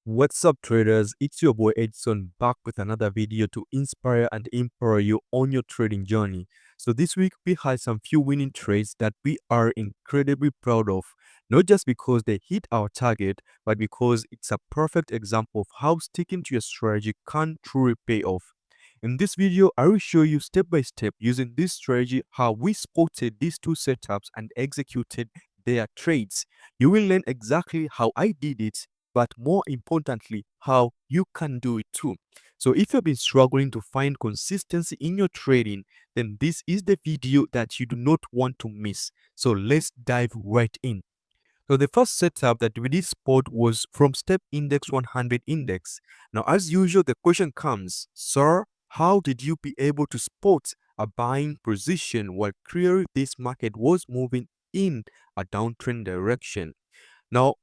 What's up, traders? It's your boy Edson back with another video to inspire and empower you on your trading journey. So this week we had some few winning trades that we are incredibly proud of, not just because they hit our target, but because it's a perfect example of how sticking to your strategy can truly pay off. In this video, I will show you step by step using this strategy how we spotted these two setups and executed their trades. You will learn exactly how I did it, but more importantly, how you can do it too. So if you've been struggling to find consistency in your trading, then this is the video that you do not want to miss. So let's dive right in. So the first setup that we did spot was from step index 100 index. Now as usual, the question comes, sir, how did you be able to spot a buying position while clearly this market was moving in a downtrend direction? Now,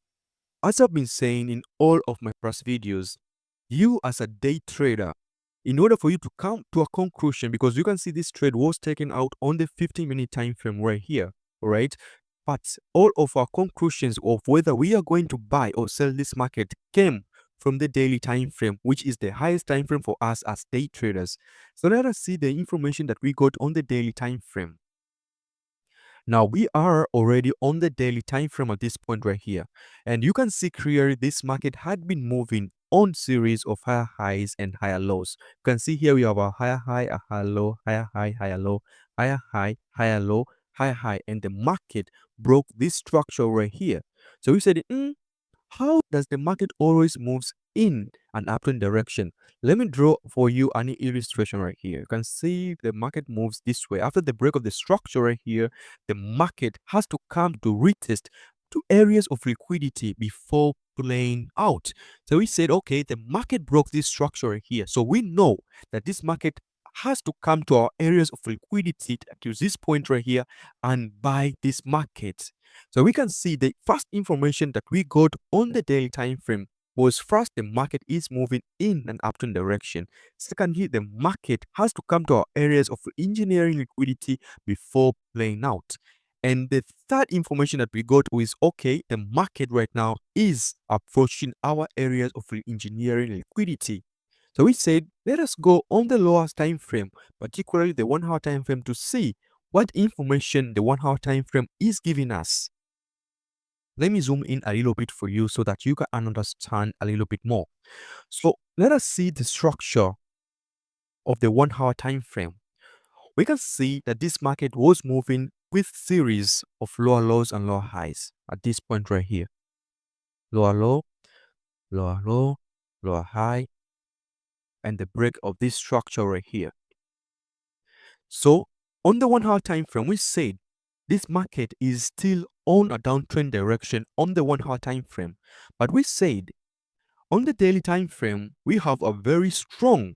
as I've been saying in all of my past videos, you as a day trader, in order for you to come to a conclusion, because you can see this trade was taken out on the 15-minute time frame right here, right? But all of our conclusions of whether we are going to buy or sell this market came from the daily time frame, which is the highest time frame for us as day traders. So let us see the information that we got on the daily time frame. Now we are already on the daily time frame at this point right here, and you can see clearly this market had been moving on series of higher highs and higher lows. You can see here we have a higher high, a higher low, higher high, higher low, higher high, higher low, higher high, and the market broke this structure right here. So we said, how does the market always moves in an uptrend direction? Let me draw for you an illustration right here. You can see the market moves this way. After the break of the structure right here, the market has to come to retest two areas of liquidity before playing out. So we said, okay, the market broke this structure right here. So we know that this market has to come to our areas of liquidity to this point right here and buy this market. So we can see the first information that we got on the daily time frame was first, the market is moving in an uptrend direction. Secondly, the market has to come to our areas of engineering liquidity before playing out. And the third information that we got was, okay, the market right now is approaching our areas of engineering liquidity. So we said, let us go on the lowest time frame, particularly the 1 hour time frame, to see what information the 1 hour time frame is giving us. Let me zoom in a little bit for you so that you can understand a little bit more. So let us see the structure of the 1 hour time frame. We can see that this market was moving with series of lower lows and lower highs at this point right here. Lower low, lower low, lower high, and the break of this structure right here. So on the 1 hour time frame, we said this market is still on a downtrend direction on the 1 hour time frame. But we said on the daily time frame, we have a very strong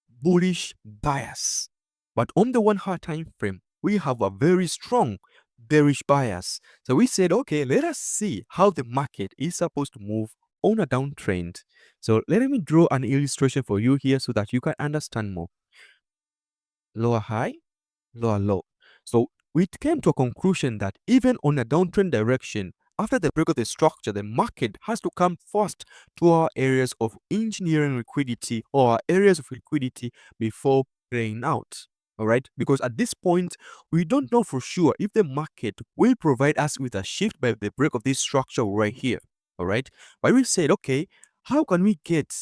bullish bias. But on the 1 hour time frame, we have a very strong bearish bias. So we said, okay, let us see how the market is supposed to move on a downtrend. So let me draw an illustration for you here so that you can understand more. Lower high, lower low. So we came to a conclusion that even on a downtrend direction, after the break of the structure, the market has to come first to our areas of engineering liquidity or our areas of liquidity before playing out. All right, because at this point, we don't know for sure if the market will provide us with a shift by the break of this structure right here. All right, but we said, okay, how can we get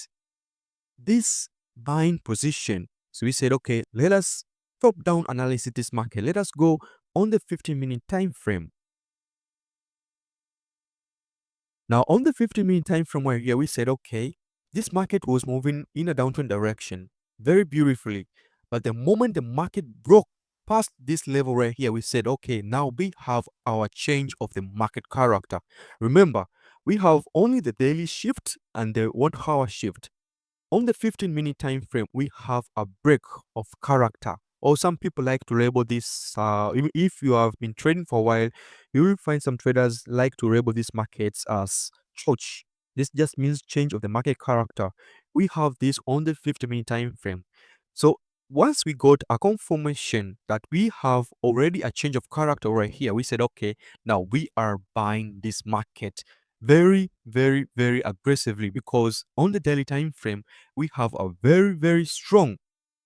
this buying position? So we said, okay, let us top down analysis this market. Let us go on the 15-minute time frame. Now on the 15-minute time frame right here, we said, okay, this market was moving in a downtrend direction very beautifully. But the moment the market broke past this level right here, we said, okay, now we have our change of the market character. Remember, we have only the daily shift and the 1 hour shift. On the 15-minute time frame, we have a break of character, or some people like to label this, if you have been trading for a while, you will find some traders like to label these markets as church. This just means change of the market character. We have this on the 15-minute time frame. So once we got a confirmation that we have already a change of character right here, we said, okay, now we are buying this market. very, very, very aggressively, because on the daily time frame, we have a very, very strong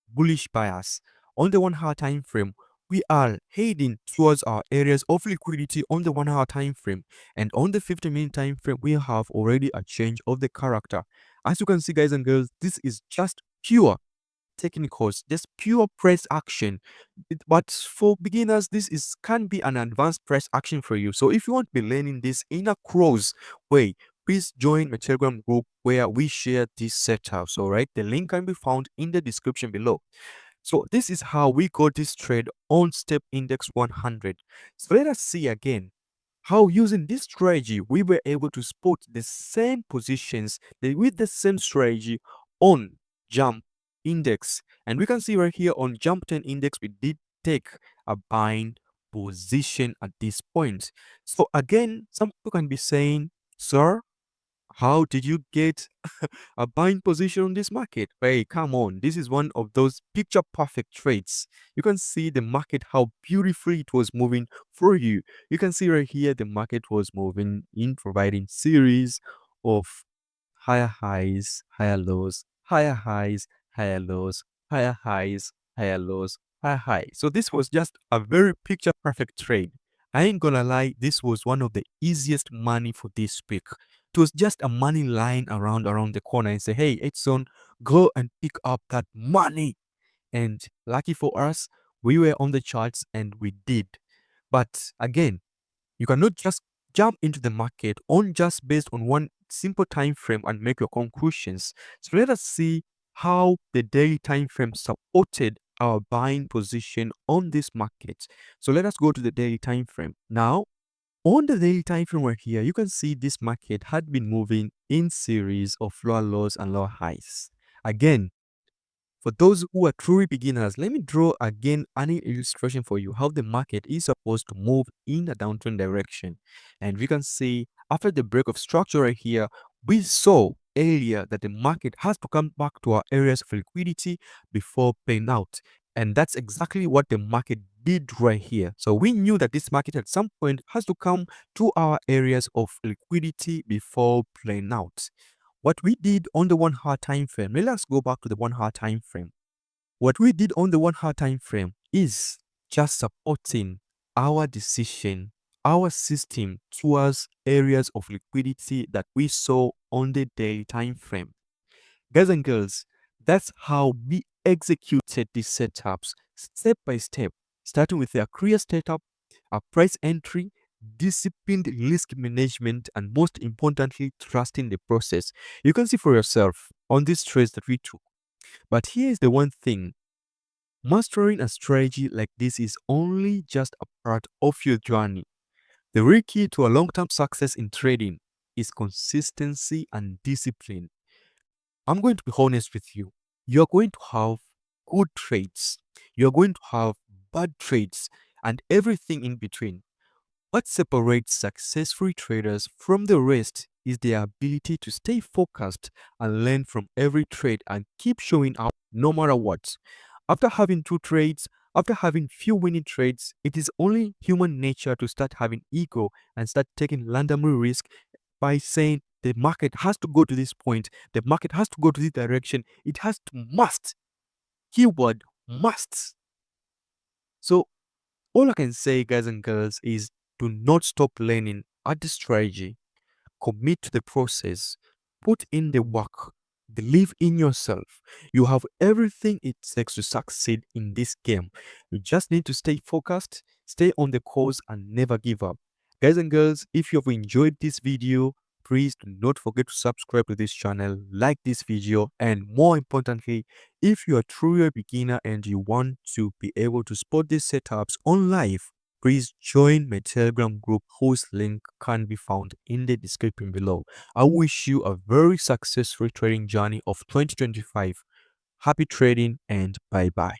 bullish bias. On the 1 hour time frame, we are heading towards our areas of liquidity on the 1 hour time frame. And on the 50-minute time frame, we have already a change of the character. As you can see, guys and girls, this is just pure technicals, just pure press action. But for beginners, this is can be an advanced press action for you. So if you want to be learning this in a cross way, please join my Telegram group where we share these setups. All right, the link can be found in the description below. So this is how we got this trade on step index 100. So let us see again how using this strategy we were able to spot the same positions with the same strategy on jump index. And we can see right here on jump 10 index we did take a buying position at this point. So again, some people can be saying, sir, how did you get a buying position on this market? Hey, come on. This is one of those picture perfect trades. You can see the market, how beautifully it was moving for you. You can see right here, the market was moving in providing series of higher highs, higher lows, higher highs, higher lows, higher highs, higher lows, higher high. So this was just a very picture perfect trade. I ain't gonna lie, this was one of the easiest money for this pick. It was just a money lying around the corner and say, hey, Edson, go and pick up that money. And lucky for us, we were on the charts and we did. But again, you cannot just jump into the market on just based on one simple time frame and make your conclusions. So let us see how the daily time frame supported our buying position on this market. So let us go to the daily time frame. Now, on the daily time frame right here, you can see this market had been moving in series of lower lows and lower highs. Again, for those who are truly beginners, let me draw again an illustration for you how the market is supposed to move in a downtrend direction. And we can see after the break of structure right here, we saw earlier that the market has to come back to our areas of liquidity before playing out. And that's exactly what the market did right here. So we knew that this market at some point has to come to our areas of liquidity before playing out. What we did on the 1 hour time frame, let's go back to the 1 hour time frame. What we did on the 1 hour time frame is just supporting our decision, our system towards areas of liquidity that we saw on the daily time frame. Guys and girls, that's how we executed these setups step by step, starting with a clear setup, a price entry, disciplined risk management, and most importantly, trusting the process. You can see for yourself on these trades that we took. But here's the one thing, mastering a strategy like this is only just a part of your journey. The real key to a long term success in trading is consistency and discipline. I'm going to be honest with you. You're going to have good trades, you're going to have bad trades, and everything in between. What separates successful traders from the rest is their ability to stay focused and learn from every trade and keep showing up no matter what. After having two trades, after having few winning trades, it is only human nature to start having ego and start taking random risk by saying the market has to go to this point, the market has to go to this direction, it has to must. Keyword must. So all I can say, guys and girls, is do not stop learning at the strategy. Commit to the process, put in the work, believe in yourself. You have everything it takes to succeed in this game. You just need to stay focused, stay on the course, and never give up. Guys and girls, if you have enjoyed this video, please do not forget to subscribe to this channel, like this video, and more importantly, if you are truly a beginner and you want to be able to spot these setups on live, please join my Telegram group whose link can be found in the description below. I wish you a very successful trading journey of 2025. Happy trading and bye bye.